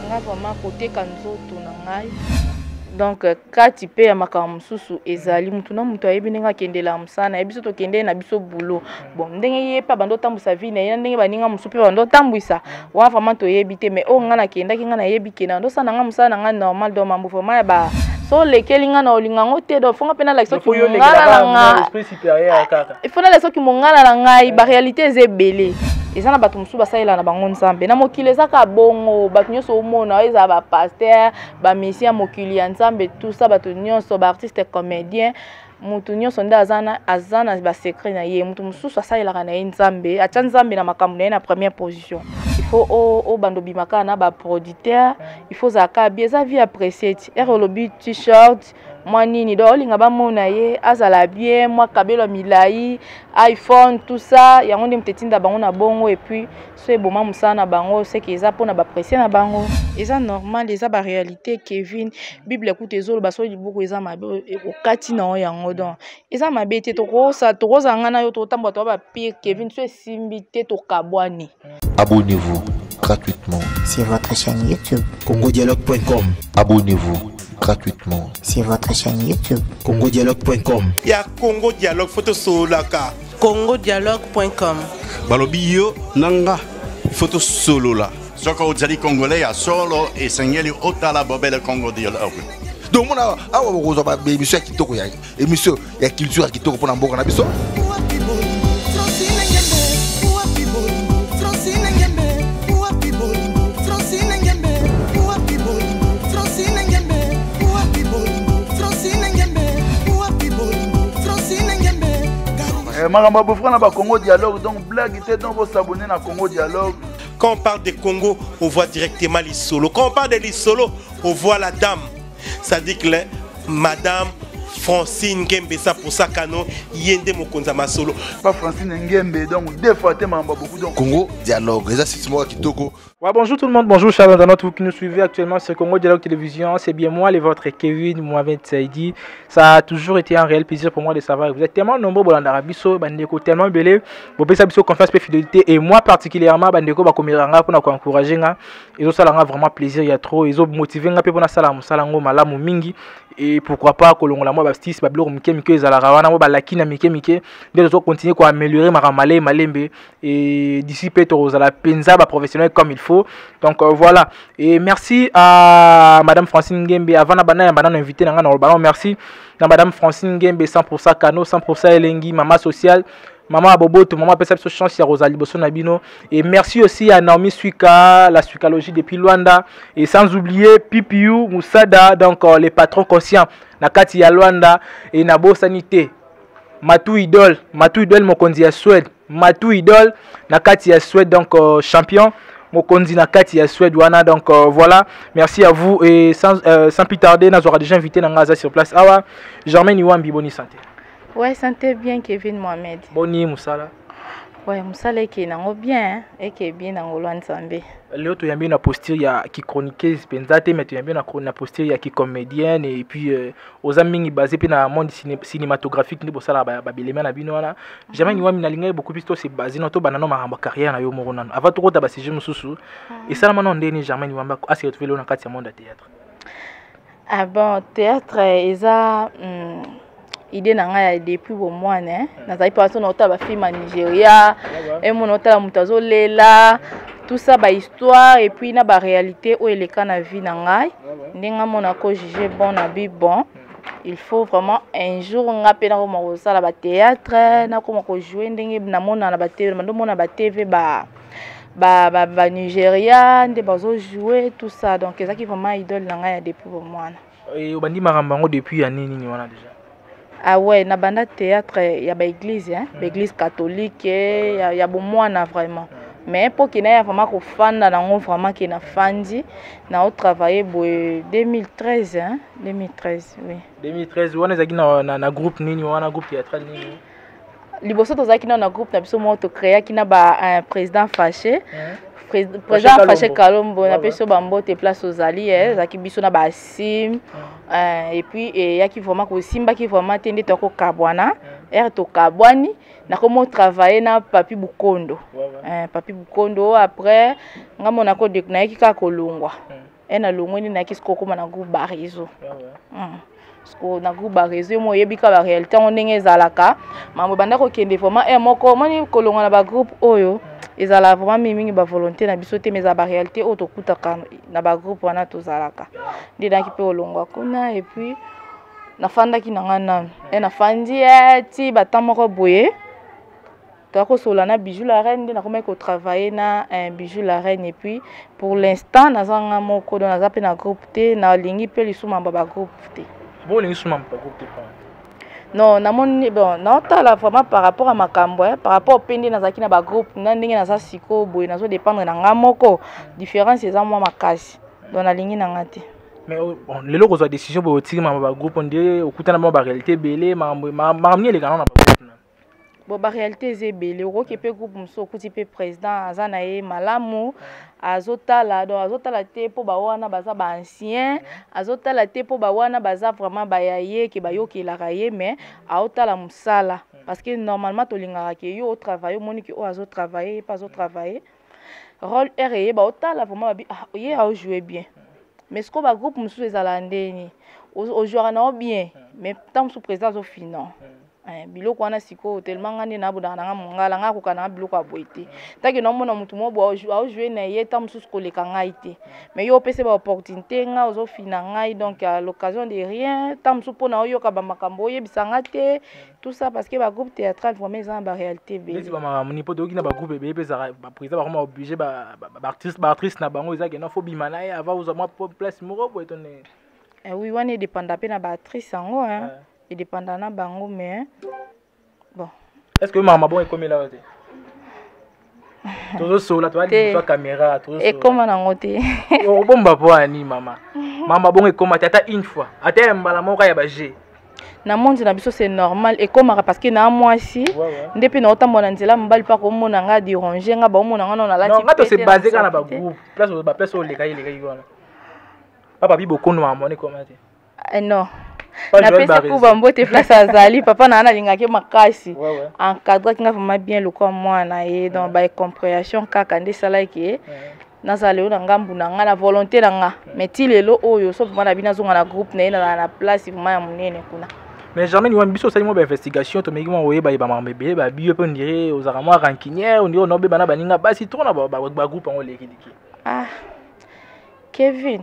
nga vraiment côté kanzoto na ngai donc kati pe ya makambo mususu ezali mutu na mutu ayebi ndenge akendela musana yebi soto kende na biso bulo bon ndenge ye pa bando tambusa vie na ye ndenge baninga musu pe bando tambwisa wa vraiment to yebi te mais o nga na kenda ki nga na yebi kena ndo sana nga musana nga normal do mambo vraiment ya ba so lekeli nga na olinga ngote do fonga pena la soki ngala nga esprit supérieur kaka il faut na la soki mongala na ngai ba réalité ezebele ezana bato musu basalela na bango nzambe na mokili ezaka bongo bato nyonso omona eza ba pasteur ba messia mokili ya nzambe tout ça bato nyonso ba artiste comédien mutu nyonso nda azana ba secret na ye mutu mususu asalela na ye nzambe acha nzambe na makambo na ye na première position il faut o bando bimaka na ba producteur il faut zaka bieza vie apprécier erolobi t-shirt moi nini do linga ba mona ye azala bien moi kabelo milai iPhone tout ça yango ndi mtetinda bango na bongo et puis so eboma musana bango c'est que eza pona ba apprécier na bango eza normal eza ba réalité Kevin Bible écoute ezolo baso libuku eza mabe okati na yango donc eza mabe te to roza ngana yo to tambo to ba pire Kevin so esimbi te to kabwani. Abonnez-vous gratuitement sur votre chaîne YouTube congodialogue.com. Abonnez-vous gratuitement sur votre chaîne YouTube congodialogue.com. Il y a Congo Dialogue photo solaka congodialogue.com. balobi yo nanga photo solo la soko ozali congolais ya solo et sengeli otala bobele Congo Dialogue. Donc on a awa ba émission kitoko ya émission ya culture kitoko pona mboka na biso. Maramba Bofra na ba Congo Dialogue donc blague était donc vous s'abonner na Congo Dialogue. Quand on parle de Congo, on voit directement les solos. Quand on parle de les solos, on voit la dame. Ça dit que Madame Francine Ngembe, ça pour ça canon yende mokonza ma solo. Pas Francine Ngembe donc deux fois te Maramba beaucoup donc Congo Dialogue, les assistements kitoko. Ouais, bonjour tout le monde, bonjour chers internautes vous qui nous suivez actuellement sur Congo Dialogue Télévision. C'est bien moi, les vôtres Kevin Mohamed Saïdi. Ça a toujours été un réel plaisir pour moi de savoir que vous êtes tellement nombreux dans l'Arabiso, bandeko tellement belé, vous pouvez savoir confiance et fidélité et moi particulièrement bandeko ba komiranga pour nous encourager nga. Ils ont ça vraiment plaisir, il y a trop, ils ont motivé nga pour na salam salango malamu mingi et pourquoi pas que l'on la moi bastis ba blog mike mike za la rawana ba lakina mike mike de continuer à améliorer ma ramalé malembe et d'ici peut-être za la penza ba professionnel comme il faut. Donc voilà et merci à madame Francine Ngembe avant na bana invité na le ballon merci à madame Francine Ngembe 100% Kano 100% Elengi maman sociale maman Aboboto maman perception chance ya Rosalie Bosso Nabino et merci aussi à Naomi Suika la suicalogie depuis Luanda et sans oublier Pipiou Moussada donc les patrons conscients na kati ya Luanda et Nabo Sanité Matou Idol mokonzi ya Suède Matou Idol na kati ya Suède donc champion mokonzi na kati ya Suède wana donc voilà merci à vous et sans plus tarder nous aura déjà invité Nangaza sur place awa Germaine Iwambi boni santé. Ouais, santé bien Kevin Mohamed. Boni musala. Ouais, musala qui nango bien et qui bien nango loin nzambe. Leo to yambi na posture ya ki chroniqueuse penzate mais to yambi na posture ya ki comédienne et puis aux amis basé pe na monde cinématographique ni bosala ba bilema na bino wana. Jamais niwa mina linga beaucoup plus to c'est basé na to banano maramba carrière na yo morona. Avant to kota ba sujet mususu et ça mano ndeni jamais niwa ba asi retrouver le na kati ya monde théâtre. Ah bon, théâtre eza idée nanga depuis bon mois né nazali pas son ota ba film Nigeria et mon ota la mutazo lela tout ça ba histoire et puis na ba réalité o eleka na vie nanga ndinga mona ko juger bon na bi bon il faut vraiment un jour nga pena ko mo sala ba théâtre na ko ko jouer ndenge na mona na ba TV ndo mona ba TV ba Nigeria nde bazo jouer tout ça donc ezaki vraiment idole nanga depuis bon mois et obandi marambango depuis ya nini wana déjà. Ah ouais, na banda théâtre il y a ba église hein, l'église catholique il y a bon mois vraiment. Mais pour qu'il ait vraiment ko fanda nango vraiment qu'il na fandi na travailler bo 2013 hein, 2013 oui. 2013 wana zaki na groupe nini wana groupe théâtral nini. Liboso to zaki na groupe na biso mo to créer ki na ba un président fâché. président Faché Kalombo na peso bambote place ozali zaki biso na basim et puis yaki vraiment ko simba ki vraiment tende to ko kabwana to kabwani na komo travailler na Papi Bukondo Papi Bukondo après ngamona ko de na yaki ka kolongwa na longoni na kisko koma na groupe Barezo sko na groupe Barezo mo yebika ba réalité on ndenge ezalaka mambo banda ko kende vraiment moko moni kolongwa na ba groupe oyo ezala vraiment mingi ba volonté na biso te mais za ba réalité o to kutaka na ba groupe wana to zalaka ndina ki pe olongwa kuna et puis na fanda ki nangana na fandi ti batamoko boye to sola na Bijou la Reine na comment ko travailler na Bijou la Reine et puis pour l'instant nazanga moko do naza pe na groupe te na lingi pe lisuma ba groupe te bon lingi suma ba groupe te non na moni bon na tala vraiment par rapport à makambo par rapport au pende nazaki na ba groupe na ndenge naza siko boye nazo dépendre na ngamoko différence eza moi makasi donc na lingi na ngate mais bon lelo ko za décision bo tirima ba groupe ndé okutana ba réalité belé mamni les canons na ba groupe bon ba réalité ezebele okoki pe groupe muso okuti pe président aza na ye malamu azotala donc azotala te po ba wana baza ba ancien azotala te po ba wana baza vraiment ba yaye ke bayokelaka ye mais aotala musala parce que normalement tolingaka ke yo travailler moniki o azo travailler pas azo travailler rôle RE ba otala vraiment ba ye a jouer bien mais ce que ba groupe muso ezala ndeni o jouera na bien mais tant sous président zo finan biloko wana siko tellement ngani na boda nga mongala nga kokana biloko aboite taki no mona mutu mo bo au jouer na ye tam sous koleka ngai te mais yo pese ba opportunité nga ozo fina ngai donc à l'occasion de rien tam sous pona yo ka ba makambo ye bisanga te tout ça parce que ba groupe théâtral vraiment ils ont ba réalité be ba mamni po doki na ba groupe be pesa ba président ba vraiment obligé ba artiste na bango ezaki na faut bimana ya va oza moi place moko bo étonné oui wana dépend pe na ba actrice ngo hein et dépendant na bango mais bon est-ce que maman bon est comme là aussi toujours sur la toile de caméra toujours et comment na ngote oh bon ba ani maman bon est comme tata une fois ata mbala moko ya ba G na monde na biso c'est normal et comme parce que na moi si depuis na otambola nzela mbali pa ko mona nga déranger nga ba mona nga na lati non nga to c'est basé kana ba groupe place au leka wana papa bi beaucoup no maman est comme ça non na pesa ku bambote place azali papa na lingaki makasi encadre kinga vraiment bien le quoi mwana et donc ba compréhension kaka nde sala ki nazali na ngambu na nga na volonté na nga mais ti lelo oyo so vraiment na bina zonga na groupe na place vraiment ya munene kuna mais jamais ni wambiso sali mo ba investigation to meki mo oyeba ba mamebe ba biyo pe ndire ozaka mo rancunière on ndire no be bana baninga basi to na ba groupe ngo lekiliki Kevin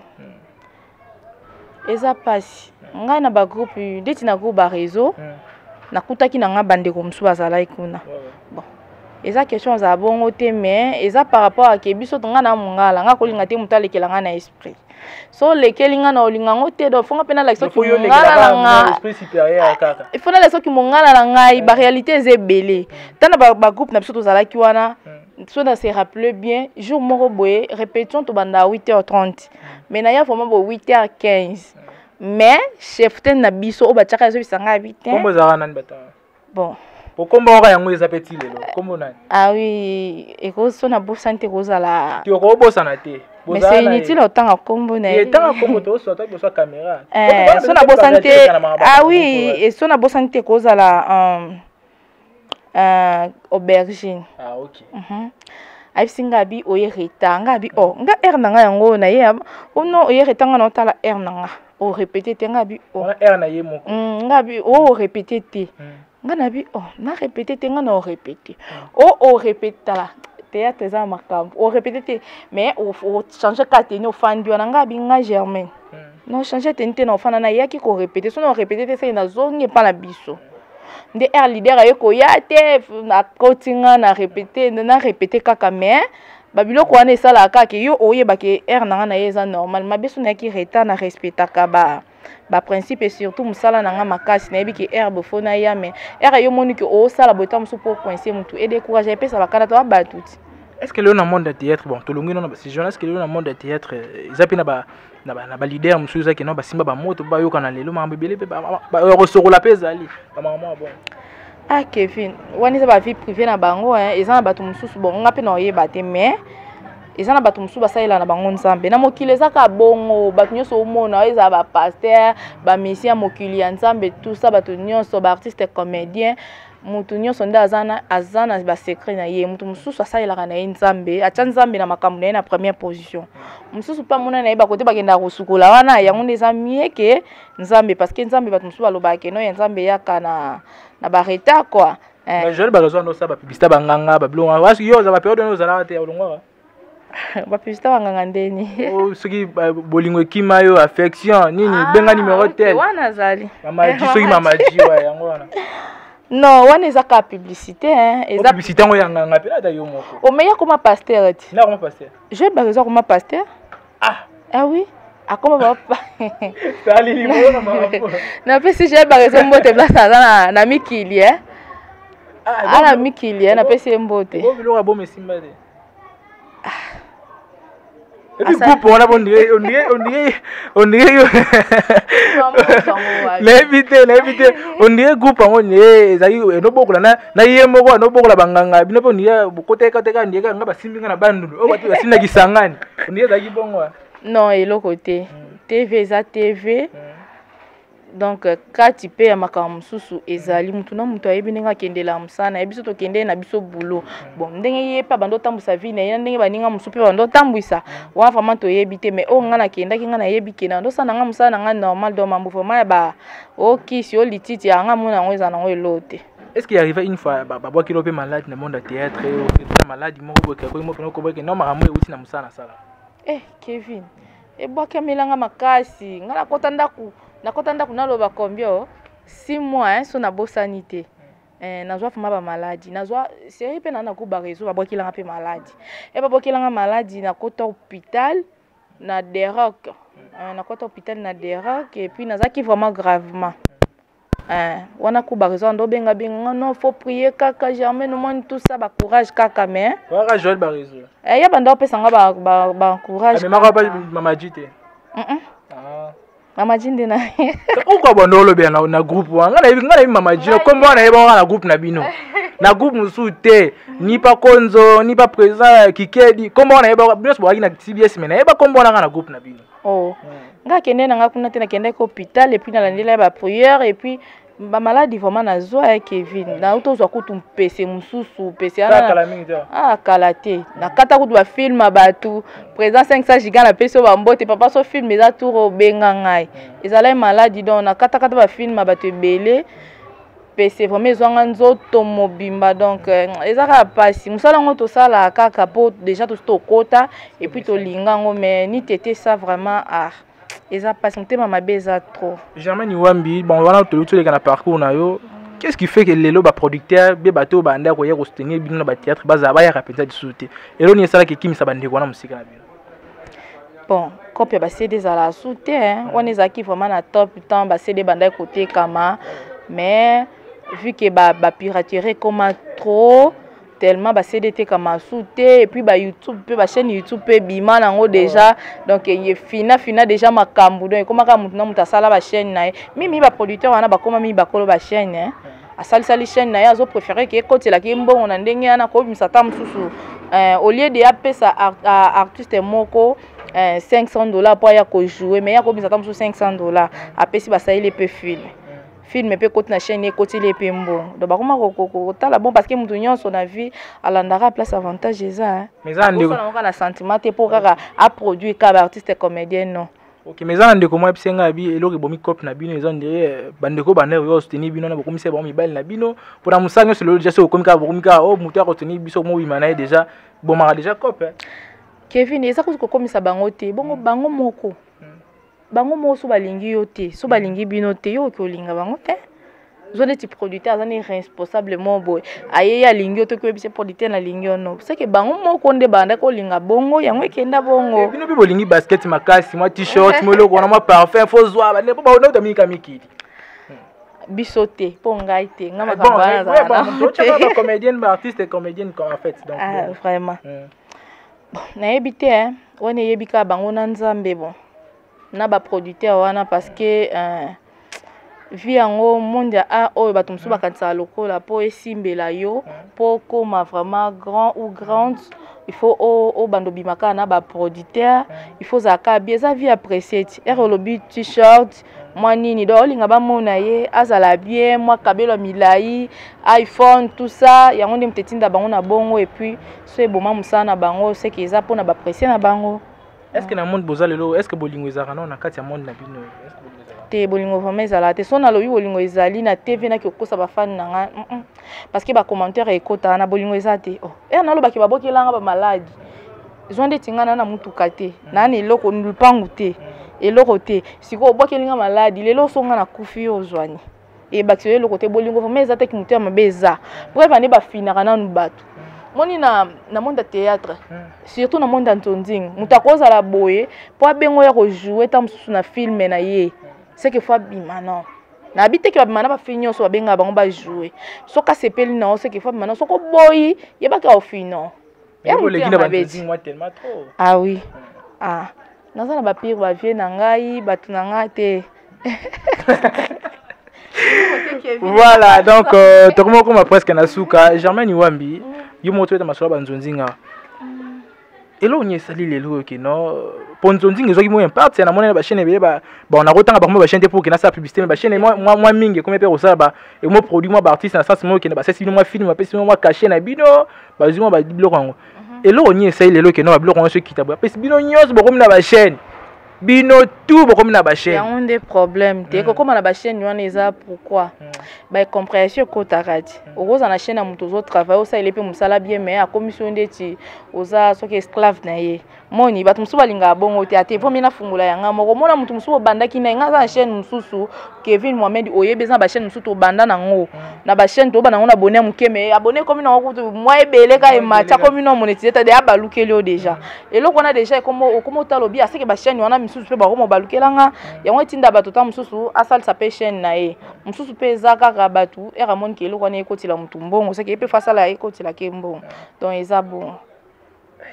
eza pasi nga na ba groupe ndeti na groupe Barezo nakutaki na nga bandeko musu bazala ikuna bon eza question za bongo te mais eza par rapport à ke biso nga na mungala nga kolinga te mutu alekela nga na esprit so lekeli nga na olinga ngo te do fonga pena la so ki mungala nga esprit supérieur kaka il faut na la so ki mungala na ngai ba réalité ezebele tana ba groupe na biso tozala ki wana so na se rappeler bien jour moko boye répétition to banda 8h30 mais na ya vraiment bo 8h15 mais chef ten na biso o ba tchaka zo bisanga 8h kombo za nani bata bon po kombo ka yango eza petit lelo kombo nani oui et ko so na bo santé kozala ti ko bosa na te mais c'est inutile autant kombo na et tant kombo to so ta so caméra so na bo santé oui et so na bo santé kozala aubergine OK aisinga bi oyereta nga bi nga air nanga yango na ye ono oyereta nga na tala air nanga o répéter te nga bi air na ye moko nga bi o répéter te nga na bi na répéter te nga na o répéter o répéter la théâtre za makambo o répéter te mais o changer kateni o fandi wana nga bi nga Germain non changer tente na ofana na yaki ko répéter so na répéter te c'est na zonge pa na biso nde air leader ayeko ya te na kotinga na répéter kaka mais babiloko wana esala kaka yo oyeba ke air nanga na yeza normal mabeso na ki reta na respectaka ba principe et surtout musala nanga makasi na yebi ke air bofona ya mais air yo moni ke o sala bota muso pour coincer mutu et décourager pesa bakana to ba tout est-ce que le na monde de théâtre bon to longi non ba si journaliste que le na monde de théâtre izapi na ba leader musu za ke no ba simba ba moto ba yoka na lelo ma mbebele pe ba resorola pesa ali ba mama bon Kevin wani za ba vie privée na bango ils ont battu mususu bon nga pe na oyeba te mais eza na bato mosusu basalela na bango nzambe na mokili ezaka bongo bato nyonso omona eza bapaster bamisi ya mokili ya nzambe tout ça bato nyonso baartiste comédien mutu nyonso nde aza na basekret na ye mutu mosusu asalelaka na ye nzambe atya nzambe na makambo na ye na première position mosusu mpe amona na ye bakote bakenda kosukola wana yango nde eza mie ke nzambe parce que nzambe bato mosusu balobaka keno ya nzambe yaka na bareta quoi Joël barezo ndo sa bapibisita banganga babilonga wasi yo za baperiode ndo zala te olongwa bapibisita banganga ndeni soki bolingo ekima yo affection nini benga numéro tel wana zali mama ji soki mama ji wa yango wana non wana eza ka publicité hein eza publicité ngo yanga pela da yo moko o meya comme pasteur ti na comme pasteur je barezo comme pasteur ah oui akoma bapa tali limona mama na pesi je barezo mbote place na mikili ala mikili na pesi mbote bo biloko bo mesimba de et puis groupe on a bon dire on dirait yo l'éviter on dirait groupe on est ezali no bokola na ye moko no bokola banganga bino po ndiye bokoteka teka ndiye nga basimbinga na bandulu o batu basinda kisangani on dirait ezali bongo non eloko te TV eza TV donc kati pe ya makambo mosusu ezali mutu na mutu ayebi ndenge akendela mosana yebi biso tokende na biso bulo bon ndenge ye pa bando tambusa vie na ye ndenge baninga mosusu pe bando tambwisa wana vraiment toyebi te mais o nga nakendaki nga nayebi ke na ndosala nga mosala nga normal donc mambo vraiment ya ba okisi o lititi yanga mona yango eza nango elote. Est-ce qu'il arrive une fois babwa kilo pe malade na monde théâtre et malade moko boke ko mo ko boke no makambo euti na mosana sala Kevin ebwaka milanga makasi nga nakota ndaku naloba combien 6 mois so na bosani te nazwa fuma ba maladie nazwa série pe na ko ba réseau babwakilanga pe maladie babwakilanga maladie na kota hôpital na Deroc na kota hôpital na Deroc et puis nazaki vraiment gravement wana ko ba réseau ndo benga non faut prier kaka jamais no monde tout ça ba courage kaka mais waka Joël ba réseau ya banda pesa nga ba courage mais maka ba mama jité mama jinde na uko bondolo bia na groupe wanga na mama jinde kombo na yeba na groupe na bino na groupe musu te ni pa konzo ni pa président kikedi kombo na yeba bino so na CBS mais na yeba kombo na groupe na bino nga kende na nga kuna te na kende ko hôpital et puis na landela ba prière et puis ba maladie vraiment na zoa Kevin na utozwa kutu mpese mususu pese ana kalate na kata kutu ba film batu présent 500 giga na peso ba mbote papa so film eza tour benga ngai ezala maladie donc na kata ba film batu ebele pese vraiment zonga nzoto mobimba donc ezaka pasi musala ngo to sala kaka po déjà to kota et puis to linga ngo mais ni tété ça vraiment eza pas motema mabe eza trop jamais ni wambi bon wana toleka na parcours na yo qu'est-ce qui fait que lelo ba producteur be bato ba ndako ya ko soutenir bino na ba théâtre baza ba ya rapeza di sauter elo ni sala ke kimisa ba ndeko na musika na bino bon copie ba CD za la souter on ezaki vraiment na top temps ba CD banda côté kama mais vu que ba piraterie comme trop tellement ba CDT comme souté et puis ba YouTube pe ba chaîne YouTube pe bima nango déjà donc il fina déjà makambu donc comme ka mutu na mutu sala ba chaîne na mimi ba producteur wana ba koma mi ba kolo ba chaîne asali chaîne na azo préférer que kotela ki mbongo na ndenge ana ko misata mususu au lieu de apesa artiste moko $500 pour ya ko jouer mais ya ko misata mususu $500 apesi ba saili pe film pe côté na chaîne côté les pembo donc ba koma ko tala bon parce que mutu nyonso na vie alandaka place avantage eza mais ça ndeko na sentiment te pour kaka a produire ka artiste comédien non OK mais ça ndeko moi bisenga bi eloko bomi cop na bino ezon dire bandeko bandeko yo soutenir bino na bokomi se ba mibali na bino pour na musanyo c'est le déjà c'est komika o mutu a soutenir biso mo bimana déjà bon mara déjà cop Kevin eza ko komisa bango te bongo bango moko bango mo so balingi yo te so balingi bino te yo ko linga bango te zone ti producteur azani responsable mo boy aye ya lingi yo to ko bise producteur na lingi yo no c'est que bango mo ko nde banda ko linga bongo yango ekenda bongo bino bi bolingi basket makasi moi t-shirt mo loko na moi parfum fo zwa ba ne po ba ona utamika mikili biso te po ngai te nga makamba na za ba comédienne ba artiste comédienne comme en fait donc vraiment na yebite wana yebika bango na nzambe bon na ba producteur wana parce que vi yango monde ya art oyo bato mosusu bakanisaka lokola mpo esimbela yo mpo koma vraiment grand ou grande il faut au bando bimaka na ba producteur il faut zaka bien eza vie apprécier ere olobi t-shirt moi nini do olinga bamona ye azala bien moi kabelo milai iPhone tout ça yango nde mtetinda bango na bongo et puis so eboma musana na bango c'est que eza pona ba apprécier na bango. Est-ce que na monde bozalelo est-ce que bolingo ezaka na kati ya monde na bino est-ce que te bolingo vraiment ezala te so na lobi bolingo ezali na TV na kiokosa ba fan na nga parce que ba commentaire ekota na bolingo ezate oh na loba ke babokelanga ba malade zonde tingana na mutuka te na ne loko lupangu te eloko te siko obokelinga malade lelo songa na kufi ozwani e bakio eloko te bolingo vraiment ezate ki mutu ya mabeza pour evane ba finaka na nubatu moni na monde théâtre surtout na monde ntonding mutu akozala boye po abengo ya ko jouer ta mususu na film na ye c'est que faut bima non na habite ki babima na ba finyo so babenga bango ba jouer so ka sepeli na c'est que faut bima non so ko boyi yebaka ofino ya mutu ya mabeza moi tellement trop ah oui ah naza na ba pire ba vie na ngai batu na nga te. Voilà donc tokomo koma presque na suka Germaine Iwambi yo moto eta masola banzonzinga elo nyesali lelo ke no ponzonzinga ezoki mo impact na mona ba chaîne ba on a rotanga ba mo ba chaîne pour que na sa publicité ba chaîne moi mingi comme pe osala ba et mo produit moi ba artiste na sens mo ke na ba c'est moi film ba pesi moi caché na bino ba zuma ba biloko ngo elo nyesali lelo ke no ba biloko ngo so kitabo pesi bino nyos bo comme na ba chaîne bino tout bokomi na ba chaîne ya on des problèmes te ko comme na ba chaîne wana eza pourquoi ba compréhension ko takati okoza na chaîne na mutu zo travailler ça il est pe musala bien mais a commission ndeti oza soki esclave na ye moni batu musu balinga bongo te ate vomi na fungula yanga moko mona mutu musu bandaki na nga za chaîne mususu Kevin Mohamed oyebeza ba chaîne musu to banda nango na ba chaîne to bana ngona abonné mukeme abonné comme na ko moi ebele ka e matcha comme no monétisé de abalukeli o déjà et loko na déjà comme talobi aseke ba chaîne wana mususu pe ba ko balukelanga yango tinda bato ta mususu asal sa pe chaîne na ye mususu pe zaka ka batu era mon ke loko na ekotila mutu mbongo c'est que pe face la ekotila ke mbongo donc eza bon.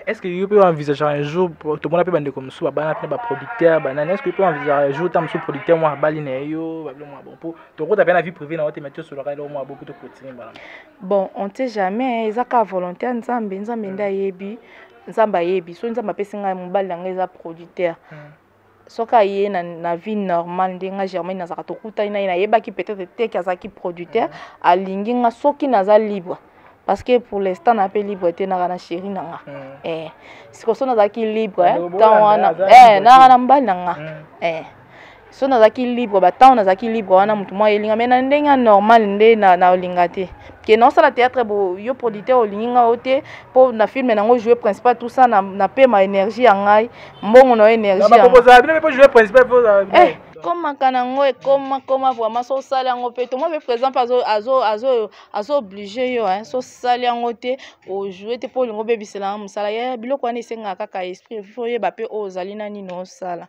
Est-ce que vous pouvez envisager un jour tout le monde peut bande comme ça ba producteur banane est-ce que vous pouvez envisager un jour tam sous producteur moi bali na yo ba bon pour to ko ta na vie privée na ote mettre sur le rail moi beaucoup de continuer bon on sait jamais ezaka volontaire nzambe nda yebi nzamba yebi so nzamba pesinga mobali nga eza producteur soka ye na vie normale ndenga Germaine nazaka to kuta ina yebaki peut-être te kazaki producteur alingi nga soki naza libre parce que pour l'instant na pe libre te na chérie nanga siko so nazaki libre tant wana na mbali nanga so nazaki libre ba tant nazaki libre wana mutu moi elinga mais na ndenga normal nde na olinga te ke non ça la théâtre bo yo producteur olinga ote pour na film nango jouer principal tout ça na pe ma énergie yangai mbongo no énergie ba proposer bien pas jouer principal pour comme kanango e comme vraiment so sala yango pe to moi par exemple azo obligé yo so sala yango te o jouer te pour lingo bebisela musala ya biloko wana esenga kaka esprit faut yeba pe ozali nani no sala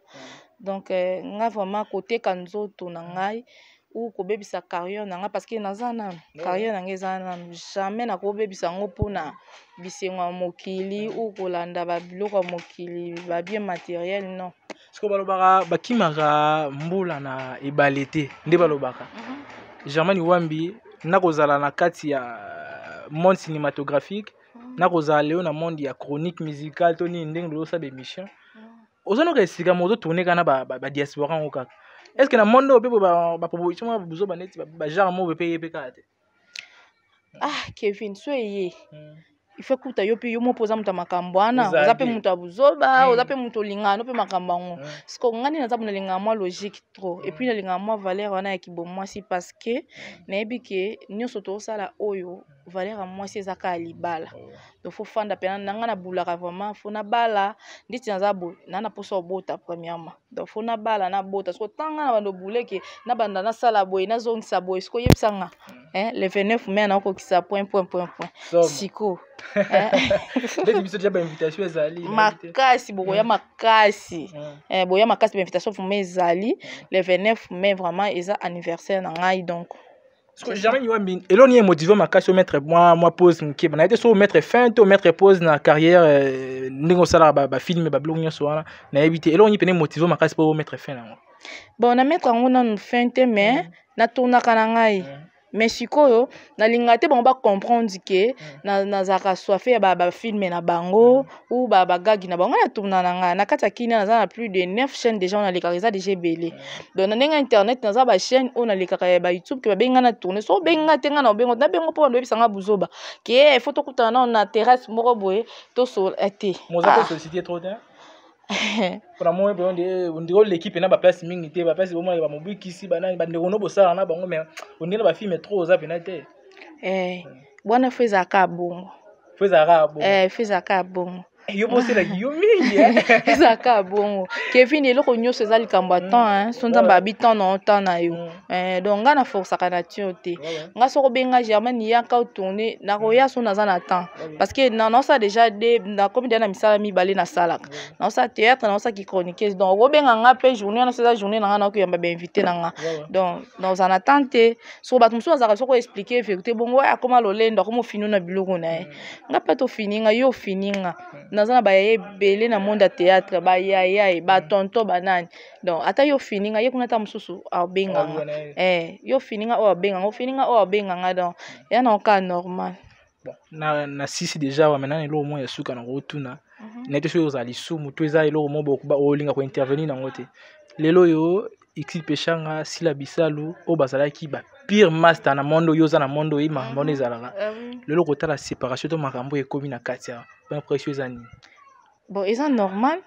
donc nga vraiment côté kanzoto na ngai ou ko bebisa carrière nanga parce que nazana carrière nanga ezana jamais na ko bebisa ngo pona bisengo mokili ou kolanda ba biloko mokili ba bien matériel non siko balobaka bakimaka mbula na ebalete nde balobaka Germaine Iwambi nakozala na kati ya monde cinématographique nakozala leo na monde ya chronique musicale to ni ndenge losa be mission ozano ka esika mozo tourner kana ba diaspora ngo kaka est-ce que na monde ope ba proposition ba buzo ba neti ba genre mo be pe kate Kevin so yeye il faut que yo pe yo mo poza muta makambo ana oza pe muta buzoba oza pe muto lingano pe makambo ngo siko ngani naza buna lingamo logique trop et puis na lingamo valeur wana ya kibomo si parce que na ebike nyoso to sala oyo valeur moi c'est zaka libala donc faut fanda pe nanga na bulaka vraiment faut na bala nditi naza bo na poso bota premièrement donc faut na bala na bota siko tanga na bando buleke na banda na sala boy na zongisa boy siko yebisanga le 29 mai na ko kisa point siko Dès que tu as invitation ezali makasi boya makasi boya makasi invitation pour mes ali le 29 mai vraiment eza anniversaire na ngai donc Germaine Iwambi eloni est motivé makasi mettre moi pause nkeba na été so mettre fin to mettre pause na carrière ndingo sala ba film ba blog nyoso wana na éviter eloni pene motivé makasi pour mettre fin na bon na mettre ngona fin te mais na tourna kanangai mais sikoyo na lingate bango ba comprendre que na zaka soifé ya ba film na bango ou ba gagi na bango na tourna nanga na kata kina na plus de 9 chaînes déjà on a les carisa déjà belé donc na ndenga internet na za ba chaîne on a les carisa ba YouTube que ba benga na tourner so benga tenga na bengo na bengo po ndo bisanga buzoba que photo kutana na terrasse moko boye to so été mozako société trop tard pour moi on dirait l'équipe na ba place mingi te ba place au moins ba mobiki si ba ndeko no bosala na bango mais on dirait ba film trop za penate bwana fezaka bongo fezaka bongo yo bosela yo mingi fezaka bongo Kevin eloko nyonso eza likambo atan sonza ba habitant na temps na yo donc nga na force ka nature te nga soko benga Germaine ya ka tourner na ko ya so na za na temps parce que na ça déjà de na comme na misala mi balé na salaka na ça théâtre na ça qui chroniqueuse donc ko benga nga pe journée na ça journée na nga ko yamba ba invité na nga donc dans en attente so ba tumso za ko expliquer vérité bongo ya koma lolendo ko mo finu na biloko na nga pa to fininga yo fininga nazana ba belé na monde théâtre ba ya ba tonto banani donc ata yo fininga ye kuna ta mususu a benga yo fininga o benga o fininga o benga nga donc ya na cas normal bon na sisi déjà wa maintenant lo mo ya suka na rotuna nete so za lisumu to eza lo mo ba olinga ko intervenir na ngote lelo yo équipe changa sila bisalu o bazala ki ba pire master na mondo yoza na mondo ima mondo ezalaka lelo kota la séparation to makambo e komi na katia pas précieux ani bon eza normal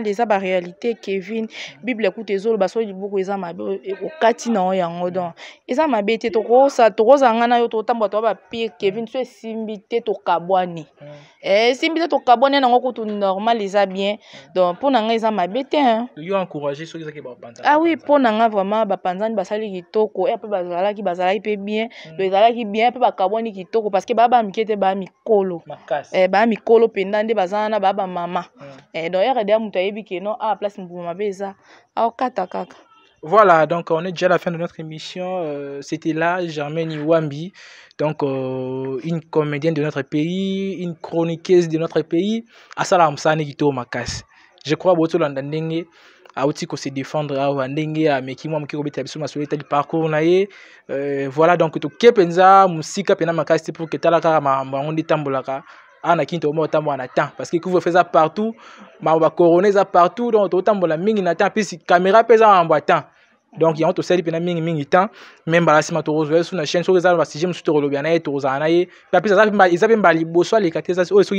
eza ba réalité Kevin Bible écoute ezolo baso libuku eza mabe o kati na o yango donc eza mabe te to koza ngana yo to tambo to ba pire Kevin so simbi te to kabwani simbi te to kabwani na ngoko to normal eza bien donc pour nanga eza mabe te yo encourager ceux qui ba panza oui pour nanga vraiment ba panzani basali kitoko et après bazalaki pe bien le ezalaki bien pe ba kabwani kitoko parce que baba mikete ba mikolo ba mikolo pendande bazana baba mama Voilà, donc on est déjà à la fin de notre émission. C'était là Germaine Iwambi, donc une comédienne de notre pays, une chroniqueuse de notre pays. Asala Amsane Gito Makas. Je crois que l'andandenge a aussi se défendre à Wandenge à Mekimo Mukiro Betabiso Masoleta du parcours naie. Voilà, donc to kepenza musika pena Makas pour que talaka ma onde tambolaka. Ana kinto mo tambo na temps parce que vous faites ça partout ma ba coroner ça partout donc autant la mingi na temps puis caméra pesa en boitant donc il y a auto seli pena mingi temps même bala sima to rezo sur la chaîne sur les alba si j'aime sur to lobiana et to zana et puis ça ils avaient bali boso les kateza o so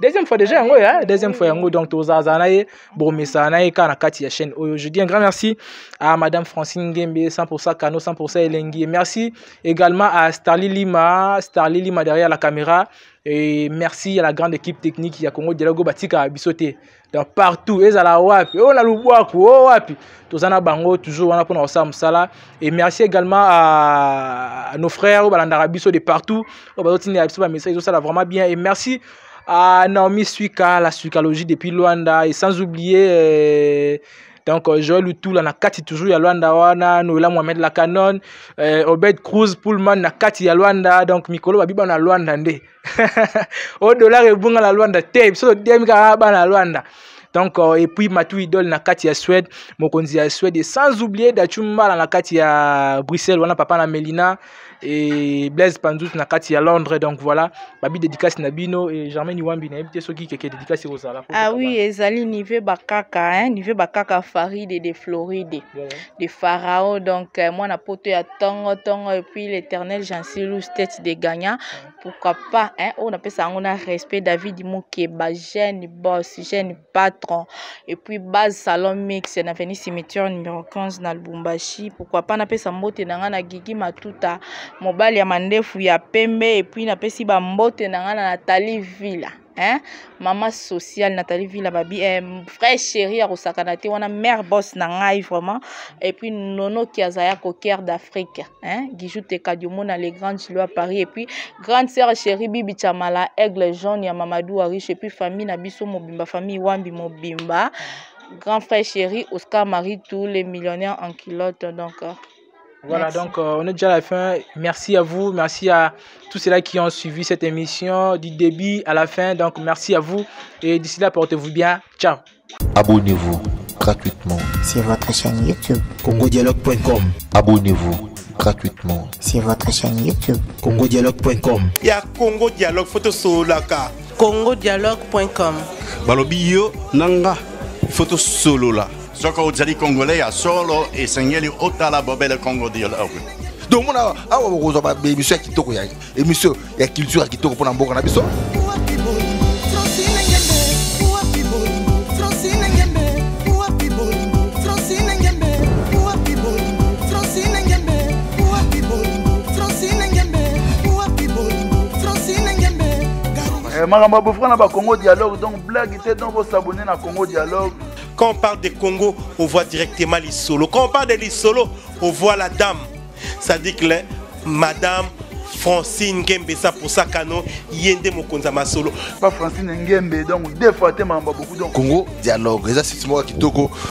deuxième fois déjà yango ya deuxième fois yango donc to zana et bon mesana et kana kati ya chaîne je dis un grand merci à madame Francine Ngembe 100% Kano 100% Elengi et merci également à Starly Lima derrière la caméra. Et merci à la grande équipe technique qui a Congo Dialogue Batika Bisoté. Donc partout, et à la wapi, on a l'ouakou, wapi. Tous en a bango, toujours on a pour nous ça. Et merci également à nos frères au Balandara Biso de partout. Au Balotini Abso message, ça va vraiment bien. Et merci à Naomi Suika, la suicalogie depuis Luanda. Et sans oublier donc Joël Outou la nakati toujours ya Luanda wana Noela Mohamed la Canon Obed Cruz Pullman nakati ya Luanda donc Mikolo babiba na Luanda nde au dollar et bunga la Luanda tape so dem ka ba na Luanda donc et puis Matou Idol nakati ya Suède mokonzi ya Suède et sans oublier Dachumba la nakati ya Bruxelles wana papa na Melina et Blaise Pandous nakati ya Londres donc voilà babi dédicace nabino et Germaine Iwambi na invité soki keke dédicace ozala oui ezali niveau bakaka niveau bakaka Farid de Floride de Pharaon donc moi na poto ya tongo et puis l'Éternel Jean-Silou tête de gagnant pourquoi pas on appelle ça on a respect David Mokeba jeune boss jeune patron et puis base salon mix na veni cimetière numéro 15 na Lubumbashi pourquoi pas na pesa mbote nanga na Gigi Matuta mobali ya mandefu ya pembe et puis na pesi ba mbote nanga na Nathalie Villa maman sociale Nathalie Villa babi frère chéri à Rosakanate wana mère boss na ngai vraiment et puis nono qui azaya coquer d'Afrique Guijou Tekadiomo na les grandes chilo à Paris et puis grande sœur chérie Bibi Chamala aigle jaune ya Mamadou Ariche et puis famille na biso mobimba famille Wambi mobimba grand frère chéri Oscar Marie tous les millionnaires en culotte donc voilà, merci. Donc on est déjà à la fin. Merci à vous, merci à tous ceux-là qui ont suivi cette émission du début à la fin. Donc merci à vous et d'ici là, portez-vous bien. Ciao. Abonnez-vous gratuitement. Sur votre chaîne YouTube. congodialogue.com. Abonnez-vous gratuitement. Sur votre chaîne YouTube. congodialogue.com. Il y a Congo Dialogue photo solaka. congodialogue.com. Balobi yo nanga photo solo là. Soko ozali congolais ya solo et sengeli otala bobele Congo Dialogue. donc mona awa bokozwa baémission ya kitoko ya émission ya culture ya kitoko mpona mboka na biso. Makambo bofra na ba Congo Dialogue, donc blague était donc vous s'abonner na Congo Dialogue. Quand on parle de Congo, on voit directement les solos. Quand on parle de les solos, on voit la dame. Ça dit que Madame Francine Ngembesa pour ça kano yende mokonza masolo. Pas Francine Ngembe, donc deux fois te mamba beaucoup donc. Congo Dialogue, eza site moko kitoko